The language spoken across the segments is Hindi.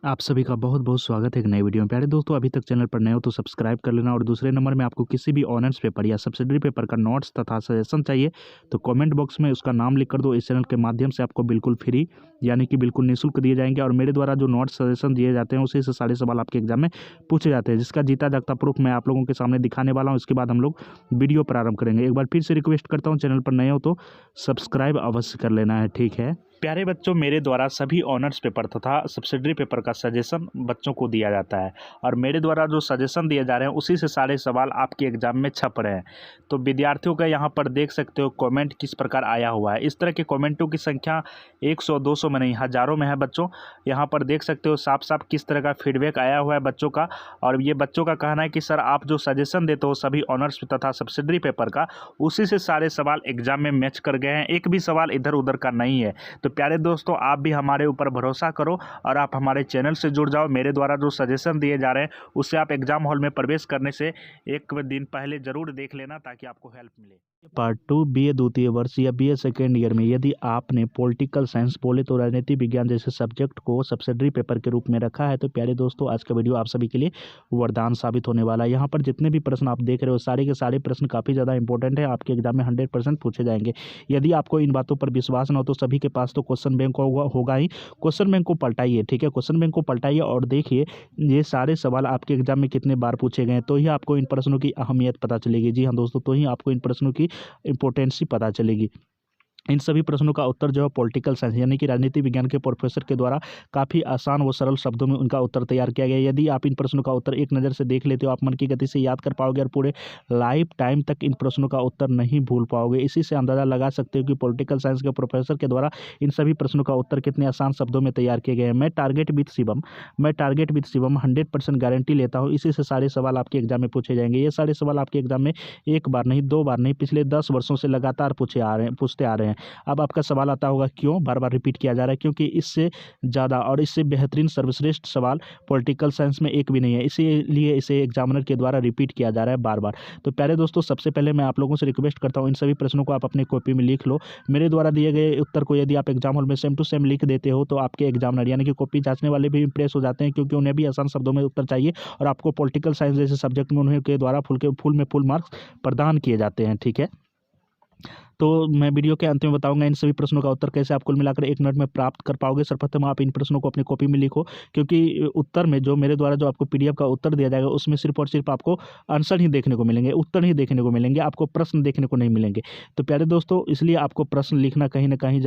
आप सभी का बहुत बहुत स्वागत है एक नए वीडियो में। प्यारे दोस्तों, अभी तक चैनल पर नए हो तो सब्सक्राइब कर लेना। और दूसरे नंबर में आपको किसी भी ऑनर्स पेपर या सब्सिडरी पेपर का नोट्स तथा सजेशन चाहिए तो कमेंट बॉक्स में उसका नाम लिख कर दो। इस चैनल के माध्यम से आपको बिल्कुल फ्री यानी कि बिल्कुल निःशुल्क दिए जाएंगे। और मेरे द्वारा जो नोट्स सजेशन दिए जाते हैं उसी से सारे सवाल आपके एग्जाम में पूछे जाते हैं, जिसका जीता जागता प्रूफ मैं आप लोगों के सामने दिखाने वाला हूँ। इसके बाद हम लोग वीडियो प्रारंभ करेंगे। एक बार फिर से रिक्वेस्ट करता हूँ, चैनल पर नए हो तो सब्सक्राइब अवश्य कर लेना है, ठीक है। प्यारे बच्चों, मेरे द्वारा सभी ऑनर्स पेपर तथा सब्सिडरी पेपर का सजेशन बच्चों को दिया जाता है और मेरे द्वारा जो सजेशन दिए जा रहे हैं उसी से सारे सवाल आपके एग्जाम में छप रहे हैं। तो विद्यार्थियों का यहाँ पर देख सकते हो कमेंट किस प्रकार आया हुआ है। इस तरह के कमेंटों की संख्या 100-200 में नहीं, हज़ारों में है बच्चों। यहाँ पर देख सकते हो साफ साफ किस तरह का फीडबैक आया हुआ है बच्चों का। और ये बच्चों का कहना है कि सर आप जो सजेशन देते हो सभी ऑनर्स तथा सब्सिडरी पेपर का, उसी से सारे सवाल एग्जाम में मैच कर गए हैं, एक भी सवाल इधर उधर का नहीं है। तो प्यारे दोस्तों, आप भी हमारे ऊपर भरोसा करो और आप हमारे चैनल से जुड़ जाओ। मेरे द्वारा जो सजेशन दिए जा रहे हैं उससे आप एग्जाम हॉल में प्रवेश करने से एक दिन पहले जरूर देख लेना ताकि आपको हेल्प मिले। पार्ट 2 बीए द्वितीय वर्ष या बीए सेकेंड ईयर में यदि आपने पॉलिटिकल साइंस बोले तो राजनीति विज्ञान जैसे सब्जेक्ट को सब्सिडरी पेपर के रूप में रखा है तो प्यारे दोस्तों, आज का वीडियो आप सभी के लिए वरदान साबित होने वाला है। यहाँ पर जितने भी प्रश्न आप देख रहे हो सारे के सारे प्रश्न काफ़ी ज़्यादा इंपॉर्टेंट है, आपके एग्जाम में 100% पूछे जाएंगे। यदि आपको इन बातों पर विश्वास न हो तो सभी के पास तो क्वेश्चन बैंक होगा ही। क्वेश्चन बैंक को पलटाइए, ठीक है। क्वेश्चन बैंक को पलटाइए और देखिए ये सारे सवाल आपके एग्जाम में कितने बार पूछे गए हैं, तो ही आपको इन प्रश्नों की अहमियत पता चलेगी। जी हाँ दोस्तों, तो ही आपको इन प्रश्नों की इंपॉर्टेंस ही पता चलेगी। इन सभी प्रश्नों का उत्तर जो है पॉलिटिकल साइंस यानी कि राजनीति विज्ञान के प्रोफेसर के द्वारा काफ़ी आसान व सरल शब्दों में उनका उत्तर तैयार किया गया है। यदि आप इन प्रश्नों का उत्तर एक नज़र से देख लेते हो आप मन की गति से याद कर पाओगे और पूरे लाइफ टाइम तक इन प्रश्नों का उत्तर नहीं भूल पाओगे। इसी से अंदाज़ा लगा सकते हो कि पॉलिटिकल साइंस के प्रोफेसर के द्वारा इन सभी प्रश्नों का उत्तर कितने आसान शब्दों में तैयार किए गए हैं। मैं टारगेट विद शिवम 100% गारंटी लेता हूँ इसी से सारे सवाल आपके एग्जाम में पूछे जाएंगे। ये सारे सवाल आपके एग्जाम में एक बार नहीं, दो बार नहीं, पिछले 10 वर्षों से लगातार पूछते आ रहे हैं। अब आपका सवाल आता होगा क्यों बार बार रिपीट किया जा रहा है, क्योंकि इससे ज़्यादा और इससे बेहतरीन सर्वश्रेष्ठ सवाल पॉलिटिकल साइंस में एक भी नहीं है, इसीलिए इसे एग्जामिनर के द्वारा रिपीट किया जा रहा है बार बार। तो प्यारे दोस्तों, सबसे पहले मैं आप लोगों से रिक्वेस्ट करता हूँ इन सभी प्रश्नों को आप अपनी कॉपी में लिख लो। मेरे द्वारा दिए गए उत्तर को यदि आप एग्जाम हॉल में सेम टू सेम लिख देते हो तो आपके एग्जामिनर यानी कि कॉपी जांचने वाले भी इंप्रेस हो जाते हैं, क्योंकि उन्हें भी आसान शब्दों में उत्तर चाहिए और आपको पॉलिटिकल साइंस जैसे सब्जेक्ट में उन्हें के द्वारा फुल मार्क्स प्रदान किए जाते हैं, ठीक है। तो मैं वीडियो के अंत में बताऊंगा इन सभी प्रश्नों का उत्तर कैसे आप कुल मिलाकर 1 मिनट में प्राप्त कर पाओगे। सर्वप्रथम आप इन प्रश्नों को अपनी कॉपी में लिखो, क्योंकि उत्तर में जो मेरे द्वारा जो आपको पीडीएफ का उत्तर दिया जाएगा उसमें सिर्फ और सिर्फ आपको आंसर ही देखने को मिलेंगे, उत्तर ही देखने को मिलेंगे, आपको प्रश्न देखने को नहीं मिलेंगे। तो प्यारे दोस्तों, इसलिए आपको प्रश्न लिखना कहीं ना कहीं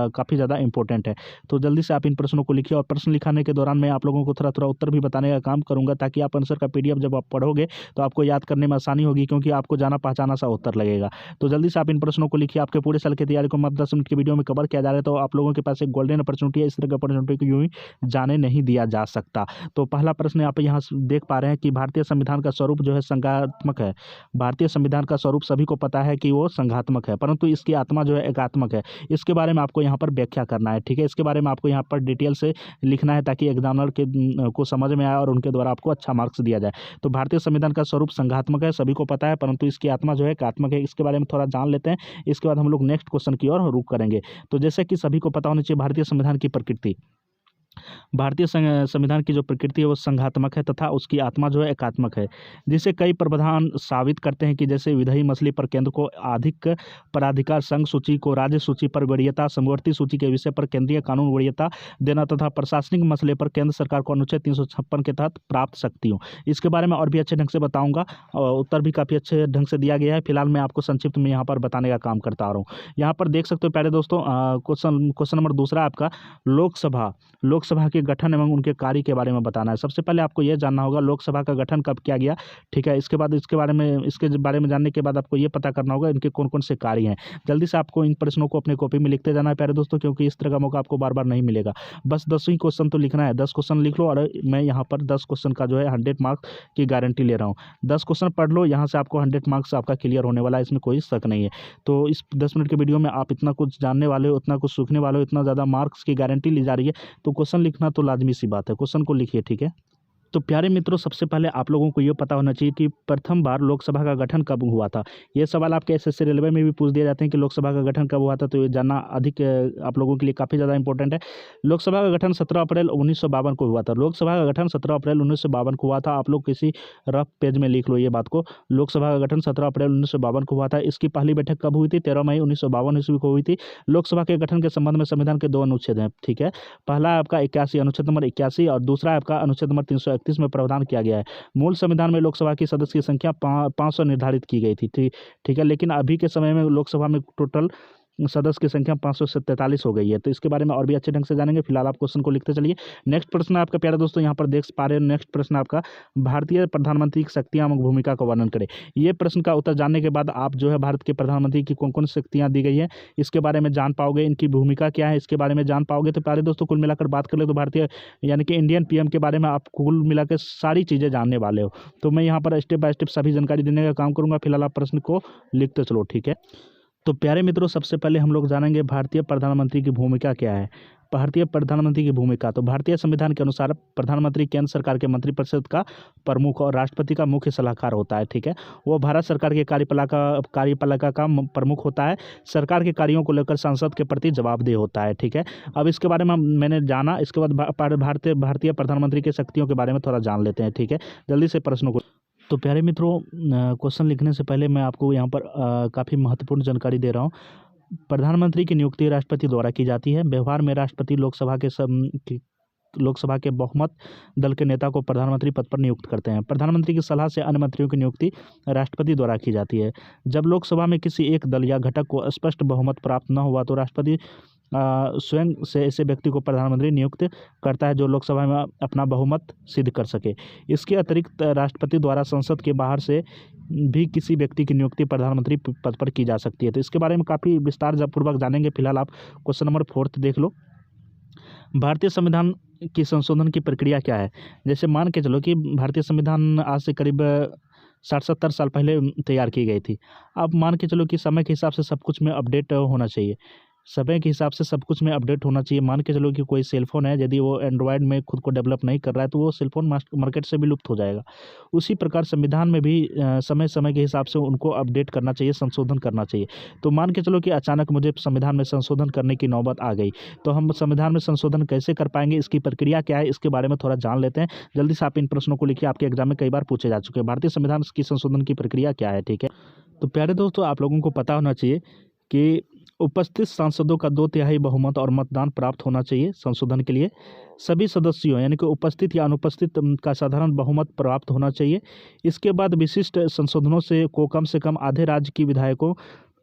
काफ़ी ज़्यादा इंपॉर्टेंट है। तो जल्दी से आप इन प्रश्नों को लिखिए और प्रश्न लिखाने के दौरान मैं आप लोगों को थोड़ा थोड़ा उत्तर भी बताने का काम करूँगा ताकि आप आंसर का पीडीएफ जब आप पढ़ोगे तो आपको याद करने में आसानी होगी, क्योंकि आपको जाना पहचाना सा उत्तर लगेगा। तो जल्दी से आप इन प्रश्नों को लिखिए। आपके पूरे साल की तैयारी को मात्र 10 मिनट की वीडियो में कवर किया जा रहा है, तो आप लोगों के पास एक गोल्डन अपॉर्चुनिटी है। इस तरह की अपॉर्चुनिटी को यूं ही जाने नहीं दिया जा सकता। तो पहला प्रश्न आप यहाँ देख पा रहे हैं कि भारतीय संविधान का स्वरूप जो है संघात्मक है। भारतीय संविधान का स्वरूप सभी को पता है कि वो संघात्मक है, परंतु इसकी आत्मा जो है एकात्मक है। इसके बारे में आपको यहाँ पर व्याख्या करना है, ठीक है। इसके बारे में आपको यहाँ पर डिटेल से लिखना है ताकि एग्जामिनर को समझ में आए और उनके द्वारा आपको अच्छा मार्क्स दिया जाए। तो भारतीय संविधान का स्वरूप संघात्मक है, सभी को पता है, परंतु इसकी आत्मा जो है एकात्मक है। इसके बारे में थोड़ा जान लेते हैं, इसके बाद हम लोग नेक्स्ट क्वेश्चन की ओर रुख करेंगे। तो जैसे कि सभी को पता होना चाहिए भारतीय संविधान की प्रकृति। भारतीय संविधान की जो प्रकृति है वो संघात्मक है तथा उसकी आत्मा जो है एकात्मक है, जिसे कई प्रावधान साबित करते हैं कि जैसे विधेयी मछली पर केंद्र को अधिक प्राधिकार, संघ सूची को राज्य सूची पर वरीयता, समवर्ती सूची के विषय पर केंद्रीय कानून वरीयता देना तथा प्रशासनिक मसले पर केंद्र सरकार को अनुच्छेद 356 के तहत प्राप्त शक्तियों। इसके बारे में और भी अच्छे ढंग से बताऊंगा और उत्तर भी काफ़ी अच्छे ढंग से दिया गया है। फिलहाल मैं आपको संक्षिप्त में यहाँ पर बताने का काम करता आ रहा हूँ। यहाँ पर देख सकते हो प्यारे दोस्तों, क्वेश्चन नंबर दूसरा आपका लोकसभा के गठन एवं उनके कार्य के बारे में बताना है। सबसे पहले आपको यह जानना होगा लोकसभा का गठन कब किया गया, ठीक है। इसके बाद इसके बारे में जानने के बाद आपको ये पता करना होगा इनके कौन कौन से कार्य हैं। जल्दी से आपको इन प्रश्नों को अपने कॉपी में लिखते जाना है प्यारे दोस्तों, क्योंकि इस तरह का मौका आपको बार बार नहीं मिलेगा। बस 10 ही क्वेश्चन तो लिखना है, 10 क्वेश्चन लिख लो और मैं यहाँ पर 10 क्वेश्चन का जो है 100 मार्क्स की गारंटी ले रहा हूँ। 10 क्वेश्चन पढ़ लो, यहाँ से आपको 100 मार्क्स आपका क्लियर होने वाला है, इसमें कोई शक नहीं है। तो इस 10 मिनट के वीडियो में आप इतना कुछ जानने वाले हो, इतना कुछ सीखने वाले हो, इतना ज़्यादा मार्क्स की गारंटी ली जा रही है, तो क्वेश्चन लिखना तो लाजमी सी बात है। क्वेश्चन को लिखिए, ठीक है। तो प्यारे मित्रों, सबसे पहले आप लोगों को ये पता होना चाहिए कि प्रथम बार लोकसभा का गठन कब हुआ था। ये सवाल आपके एसएससी रेलवे में भी पूछ दिए जाते हैं कि लोकसभा का गठन कब हुआ था, तो ये जानना अधिक आप लोगों के लिए काफ़ी ज़्यादा इंपॉर्टेंट है। लोकसभा का गठन 17 अप्रैल 1952 को हुआ था। लोकसभा का गठन 17 अप्रैल 1952 को हुआ था। आप लोग किसी रफ पेज में लिख लो ये बात को। लोकसभा का गठन 17 अप्रैल 1952 को हुआ था। इसकी पहली बैठक कब हुई थी? 13 मई 1952 ईस्वी को हुई थी। लोकसभा के गठन के संबंध में संविधान के 2 अनुच्छेद हैं, ठीक है। पहला आपका 81 अनुच्छेद नंबर 81 और दूसरा आपका अनुच्छेद नंबर 331 में प्रावधान किया गया है। मूल संविधान में लोकसभा की सदस्य की संख्या 500 निर्धारित की गई थी, ठीक है। लेकिन अभी के समय में लोकसभा में टोटल सदस्य की संख्या 543 हो गई है। तो इसके बारे में और भी अच्छे ढंग से जानेंगे। फिलहाल आप क्वेश्चन को लिखते चलिए। नेक्स्ट प्रश्न आपका प्यारे दोस्तों यहाँ पर देख पा रहे हैं। नेक्स्ट प्रश्न आपका, भारतीय प्रधानमंत्री की शक्तियाँ एवं भूमिका का वर्णन करें। ये प्रश्न का उत्तर जानने के बाद आप जो है भारत के प्रधानमंत्री की कौन कौन शक्तियाँ दी गई है इसके बारे में जान पाओगे, इनकी भूमिका क्या है इसके बारे में जान पाओगे। तो प्यारे दोस्तों, कुल मिलाकर बात कर ले तो भारतीय यानी कि इंडियन पीएम के बारे में आप कुल मिलाकर सारी चीज़ें जानने वाले हो। तो मैं यहाँ पर स्टेप बाय स्टेप सभी जानकारी देने का काम करूँगा। फिलहाल आप प्रश्न को लिखते चलो, ठीक है। तो प्यारे मित्रों, सबसे पहले हम लोग जानेंगे भारतीय प्रधानमंत्री की भूमिका क्या है। भारतीय प्रधानमंत्री की भूमिका, तो भारतीय संविधान के अनुसार प्रधानमंत्री केंद्र सरकार के मंत्रिपरिषद का प्रमुख और राष्ट्रपति का मुख्य सलाहकार होता है, ठीक है। वो भारत सरकार के कार्यपालिका का प्रमुख होता है। सरकार के कार्यों को लेकर संसद के प्रति जवाबदेह होता है, ठीक है। अब इसके बारे में मैंने जाना, इसके बाद भारतीय प्रधानमंत्री की शक्तियों के बारे में थोड़ा जान लेते हैं, ठीक है। जल्दी से प्रश्नों को। तो प्यारे मित्रों, क्वेश्चन लिखने से पहले मैं आपको यहाँ पर काफ़ी महत्वपूर्ण जानकारी दे रहा हूँ। प्रधानमंत्री की नियुक्ति राष्ट्रपति द्वारा की जाती है। व्यवहार में राष्ट्रपति लोकसभा के बहुमत दल के नेता को प्रधानमंत्री पद पर नियुक्त करते हैं। प्रधानमंत्री की सलाह से अन्य मंत्रियों की नियुक्ति राष्ट्रपति द्वारा की जाती है। जब लोकसभा में किसी एक दल या घटक को स्पष्ट बहुमत प्राप्त न हुआ तो राष्ट्रपति स्वयं से ऐसे व्यक्ति को प्रधानमंत्री नियुक्त करता है जो लोकसभा में अपना बहुमत सिद्ध कर सके। इसके अतिरिक्त राष्ट्रपति द्वारा संसद के बाहर से भी किसी व्यक्ति की नियुक्ति प्रधानमंत्री पद पर की जा सकती है। तो इसके बारे में काफ़ी विस्तार पूर्वक जानेंगे। फिलहाल आप क्वेश्चन नंबर 4 देख लो। भारतीय संविधान की संशोधन की प्रक्रिया क्या है। जैसे मान के चलो कि भारतीय संविधान आज से करीब 60-70 साल पहले तैयार की गई थी। अब मान के चलो कि समय के हिसाब से सब कुछ में अपडेट होना चाहिए। समय के हिसाब से सब कुछ में अपडेट होना चाहिए। मान के चलो कि कोई सेलफोन है, यदि वो एंड्रॉयड में खुद को डेवलप नहीं कर रहा है तो वो सेलफोन मार्केट से भी लुप्त हो जाएगा। उसी प्रकार संविधान में भी समय समय के हिसाब से उनको अपडेट करना चाहिए, संशोधन करना चाहिए। तो मान के चलो कि अचानक मुझे संविधान में संशोधन करने की नौबत आ गई, तो हम संविधान में संशोधन कैसे कर पाएंगे, इसकी प्रक्रिया क्या है, इसके बारे में थोड़ा जान लेते हैं। जल्दी से आप इन प्रश्नों को लिखिए, आपके एग्जाम में कई बार पूछे जा चुके हैं। भारतीय संविधान की संशोधन की प्रक्रिया क्या है, ठीक है। तो प्यारे दोस्तों, आप लोगों को पता होना चाहिए कि उपस्थित सांसदों का 2/3 बहुमत और मतदान प्राप्त होना चाहिए संशोधन के लिए। सभी सदस्यों यानी कि उपस्थित या अनुपस्थित का साधारण बहुमत प्राप्त होना चाहिए। इसके बाद विशिष्ट संशोधनों को कम से कम आधे राज्य की विधायकों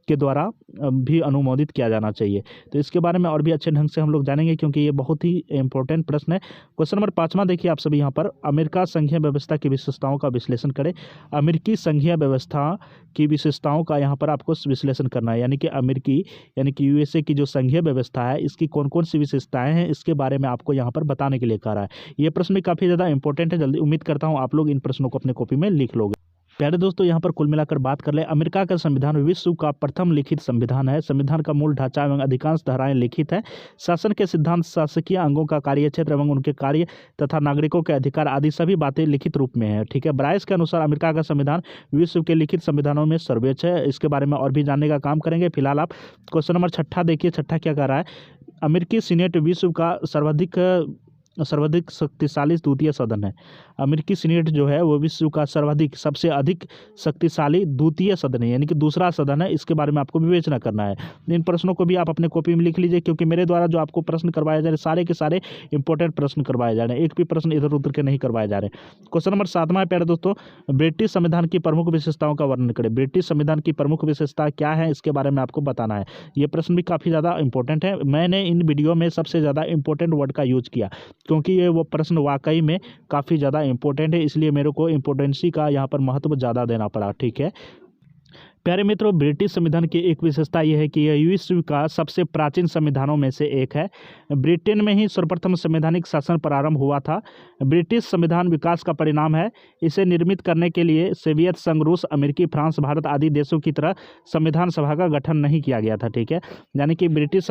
के द्वारा भी अनुमोदित किया जाना चाहिए। तो इसके बारे में और भी अच्छे ढंग से हम लोग जानेंगे, क्योंकि ये बहुत ही इंपॉर्टेंट प्रश्न है। क्वेश्चन नंबर 5वां देखिए आप सभी यहाँ पर, अमेरिका संघीय व्यवस्था की विशेषताओं का विश्लेषण करें। अमेरिकी संघीय व्यवस्था की विशेषताओं का यहाँ पर आपको विश्लेषण करना है, यानी कि यूएसए की जो संघीय व्यवस्था है इसकी कौन कौन सी विशेषताएं हैं इसके बारे में आपको यहाँ पर बताने के लिए कह रहा है। ये प्रश्न भी काफ़ी ज़्यादा इंपॉर्टेंट है। जल्दी उम्मीद करता हूँ आप लोग इन प्रश्नों को अपने कॉपी में लिख लोगे। प्यारे दोस्तों, यहाँ पर कुल मिलाकर बात कर ले, अमेरिका का संविधान विश्व का प्रथम लिखित संविधान है। संविधान का मूल ढांचा एवं अधिकांश धाराएं लिखित है। शासन के सिद्धांत, शासकीय अंगों का कार्यक्षेत्र एवं उनके कार्य तथा नागरिकों के अधिकार आदि सभी बातें लिखित रूप में है, ठीक है। ब्राइस के अनुसार अमेरिका का संविधान विश्व के लिखित संविधानों में सर्वोच्च है। इसके बारे में और भी जानने का काम करेंगे। फिलहाल आप क्वेश्चन नंबर 6 देखिए। 6 क्या कह रहा है, अमेरिकी सीनेट विश्व का सर्वाधिक शक्तिशाली द्वितीय सदन है। अमेरिकी सीनेट जो है वो विश्व का सबसे अधिक शक्तिशाली द्वितीय सदन है, यानी कि दूसरा सदन है। इसके बारे में आपको विवेचना करना है। इन प्रश्नों को भी आप अपने कॉपी में लिख लीजिए, क्योंकि मेरे द्वारा जो आपको प्रश्न करवाए जा रहे सारे के सारे इंपॉर्टेंट प्रश्न करवाए जा रहे हैं, एक भी प्रश्न इधर उधर के नहीं करवाए जा रहे। क्वेश्चन नंबर 7वां है प्यारे दोस्तों, ब्रिटिश संविधान की प्रमुख विशेषताओं का वर्णन करें। ब्रिटिश संविधान की प्रमुख विशेषता क्या है इसके बारे में आपको बताना है। ये प्रश्न भी काफ़ी ज़्यादा इंपॉर्टेंट है। मैंने इन वीडियो में सबसे ज़्यादा इंपॉर्टेंट वर्ड का यूज किया, क्योंकि ये वो प्रश्न वाकई में काफ़ी ज़्यादा इंपॉर्टेंट है, इसलिए मेरे को इंपॉर्टेंसी का यहाँ पर महत्व ज़्यादा देना पड़ा, ठीक है। प्यारे मित्रों, ब्रिटिश संविधान की एक विशेषता यह है कि यह विश्व का सबसे प्राचीन संविधानों में से एक है। ब्रिटेन में ही सर्वप्रथम संवैधानिक शासन प्रारंभ हुआ था। ब्रिटिश संविधान विकास का परिणाम है। इसे निर्मित करने के लिए सोवियत संघ, रूस, अमेरिकी, फ्रांस, भारत आदि देशों की तरह संविधान सभा का गठन नहीं किया गया था, ठीक है। यानी कि ब्रिटिश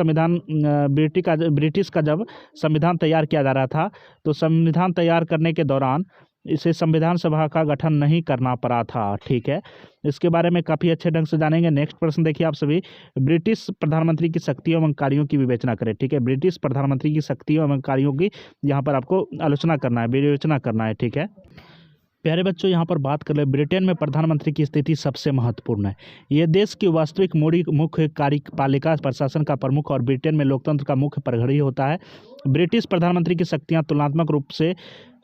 का जब संविधान तैयार किया जा रहा था, तो संविधान तैयार करने के दौरान इसे संविधान सभा का गठन नहीं करना पड़ा था। ठीक है, इसके बारे में काफ़ी अच्छे ढंग से जानेंगे। नेक्स्ट प्रश्न देखिए आप सभी, ब्रिटिश प्रधानमंत्री की शक्तियों एवं कार्यों की विवेचना करें। ठीक है, ब्रिटिश प्रधानमंत्री की शक्तियों एवं कार्यों की यहाँ पर आपको आलोचना करना है, विवेचना करना है। ठीक है प्यारे बच्चों, यहाँ पर बात कर ले, ब्रिटेन में प्रधानमंत्री की स्थिति सबसे महत्वपूर्ण है। ये देश की वास्तविक मुख्य कार्यपालिका प्रशासन का प्रमुख और ब्रिटेन में लोकतंत्र का मुख्य प्रहरी होता है। ब्रिटिश प्रधानमंत्री की शक्तियाँ तुलनात्मक रूप से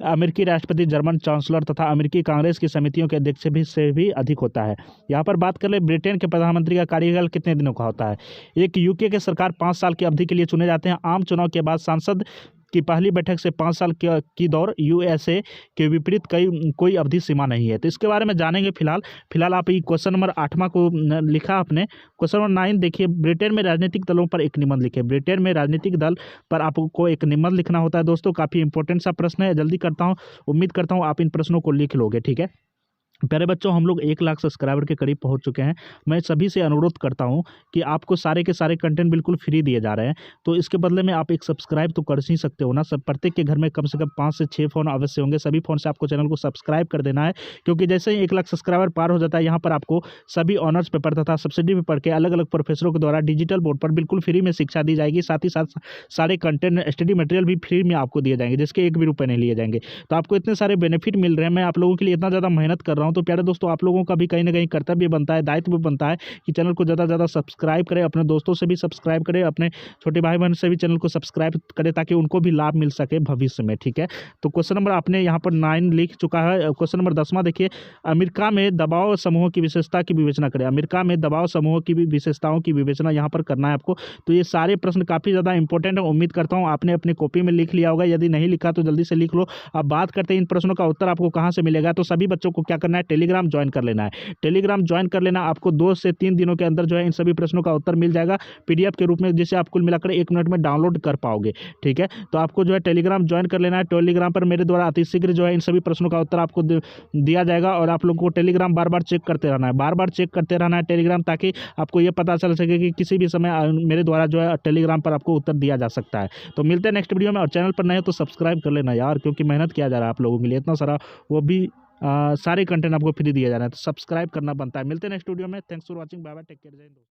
अमेरिकी राष्ट्रपति, जर्मन चांसलर तथा अमेरिकी कांग्रेस की समितियों के अध्यक्ष से भी अधिक होता है। यहाँ पर बात कर ले, ब्रिटेन के प्रधानमंत्री का कार्यकाल कितने दिनों का होता है। एक यूके के सरकार 5 साल की अवधि के लिए चुने जाते हैं। आम चुनाव के बाद सांसद की पहली बैठक से 5 साल की दौर यूएसए के विपरीत कोई अवधि सीमा नहीं है। तो इसके बारे में जानेंगे। फिलहाल आप ये क्वेश्चन नंबर 8वां को लिखा आपने। क्वेश्चन नंबर 9 देखिए, ब्रिटेन में राजनीतिक दलों पर एक निबंध लिखे। ब्रिटेन में राजनीतिक दल पर आपको एक निबंध लिखना होता है। दोस्तों काफ़ी इंपॉर्टेंट सा प्रश्न है, जल्दी करता हूँ, उम्मीद करता हूँ आप इन प्रश्नों को लिख लोगे। ठीक है प्यारे बच्चों, हम लोग 1 लाख सब्सक्राइबर के करीब पहुंच चुके हैं। मैं सभी से अनुरोध करता हूं कि आपको सारे के सारे कंटेंट बिल्कुल फ्री दिए जा रहे हैं, तो इसके बदले में आप एक सब्सक्राइब तो कर ही सकते हो ना। सब प्रत्येक के घर में कम से कम 5 से 6 फ़ोन अवश्य होंगे। सभी फ़ोन से आपको चैनल को सब्सक्राइब कर देना है, क्योंकि जैसे ही 1 लाख सब्सक्राइबर पार हो जाता है, यहाँ पर आपको सभी ऑनर्स पेपर तथा सब्सिडी पेपर के अलग अलग प्रोफेसरों के द्वारा डिजिटल बोर्ड पर बिल्कुल फ्री में शिक्षा दी जाएगी। साथ ही साथ सारे कंटेंट स्टडी मटेरियल भी फ्री में आपको दिए जाएंगे, जिसके 1 भी रुपये नहीं लिए जाएंगे। तो आपको इतने सारे बेनिफिट मिल रहे हैं, मैं आप लोगों के लिए इतना ज़्यादा मेहनत कर रहा हूँ। तो प्यारे दोस्तों, आप लोगों का भी कहीं ना कहीं कर्तव्य बनता है, दायित्व भी बनता है कि चैनल को ज़्यादा से ज़्यादा सब्सक्राइब करें, अपने दोस्तों से भी सब्सक्राइब करें, अपने छोटे भाई बहन से भी चैनल को सब्सक्राइब करें, ताकि उनको भी लाभ मिल सके भविष्य में। ठीक है, तो क्वेश्चन नंबर आपने यहाँ पर 9 लिख चुका है। क्वेश्चन नंबर 10वां देखिए, अमेरिका में दबाव समूहों की विशेषता की विवेचना करें। अमेरिका में दबाव समूहों की विशेषताओं की विवेचना यहाँ पर करना है आपको। तो ये सारे प्रश्न काफ़ी ज़्यादा इंपॉर्टेंट है, उम्मीद करता हूँ आपने अपनी कॉपी में लिख लिया होगा। यदि नहीं लिखा तो जल्दी से लिख लो। अब बात करते हैं इन प्रश्नों का उत्तर आपको कहाँ से मिलेगा। तो सभी बच्चों को क्या करना है, टेलीग्राम ज्वाइन कर लेना है। टेलीग्राम ज्वाइन कर लेना, आपको 2 से 3 दिनों के अंदर जो है इन सभी प्रश्नों का उत्तर मिल जाएगा पीडीएफ के रूप में, जिसे आप कुल मिलाकर 1 मिनट में डाउनलोड कर पाओगे। ठीक है, तो आपको जो है टेलीग्राम ज्वाइन कर लेना है। टेलीग्राम पर मेरे द्वारा अतिशीघ्र जो है इन सभी प्रश्नों का उत्तर आपको दिया जाएगा, और आप लोगों को टेलीग्राम बार बार चेक करते रहना है, बार बार चेक करते रहना है टेलीग्राम, ताकि आपको ये पता चल सके कि किसी भी समय मेरे द्वारा जो है टेलीग्राम पर आपको उत्तर दिया जा सकता है। तो मिलते हैं नेक्स्ट वीडियो में, और चैनल पर नए हो तो सब्सक्राइब कर लेना यार, क्योंकि मेहनत किया जा रहा है आप लोगों के लिए इतना सारा, वो भी सारे कंटेंट आपको फ्री दिया जा रहा है, तो सब्सक्राइब करना बनता है। मिलते हैं नेक्स्ट वीडियो में। Thanks for watching, bye bye, take care, जय हिंद।